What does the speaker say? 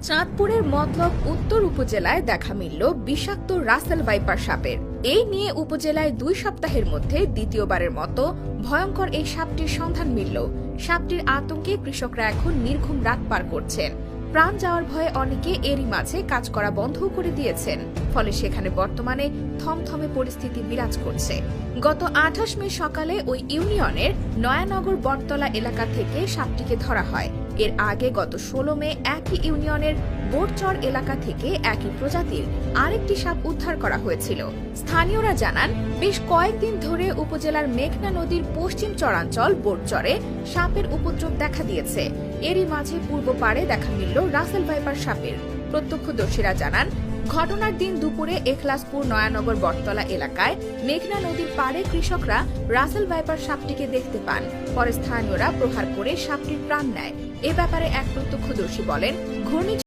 চাঁদপুরের মতলব উত্তর উপজেলায় দেখা মিলল বিষাক্ত রাসেল ভাইপার সাপের। এই নিয়ে উপজেলায় 2 সপ্তাহের মধ্যে দ্বিতীয়বারের মতো ভয়ঙ্কর এই সাপটির সন্ধান মিলল। সাপটির আতঙ্কে কৃষকরা এখন নির্ঘুম রাত পার করছেন। প্রাণ যাওয়ার ভয়ে অনেকে এরই মাঝে কাজ করা বন্ধও করে দিয়েছেন। ফলে সেখানে বর্তমানে থমথমে পরিস্থিতি বিরাজ করছে। গত 28 মে সকালে ওই ইউনিয়নের নয়ানগর বটতলা এলাকা থেকে সাপটিকে ধরা হয়। এর আগে গত 16 মে একই ইউনিয়নের বোরচর এলাকা থেকে একই প্রজাতির আরেকটি সাপ উদ্ধার করা হয়েছিল। স্থানীয়রা জানান, বেশ কয়েকদিন ধরে উপজেলার মেঘনা নদীর পশ্চিম চরাঞ্চল বোরচরে সাপের উপদ্রব দেখা দিয়েছে। এরই মাঝে পূর্ব পাড়ে দেখা মিলল রাসেল ভাইপার সাপের। প্রত্যক্ষদর্শীরা জানান, ঘটনার দিন দুপুরে এখলাসপুর নয়ানগর বটতলা এলাকায় মেঘনা নদীর পাড়ে কৃষকরা রাসেল ভাইপার সাপটিকে দেখতে পান। পরে স্থানীয়রা প্রহার করে সাপটির প্রাণ নেয়। এ ব্যাপারে এক প্রত্যক্ষদর্শী বলেন, ঘূর্ণিঝড়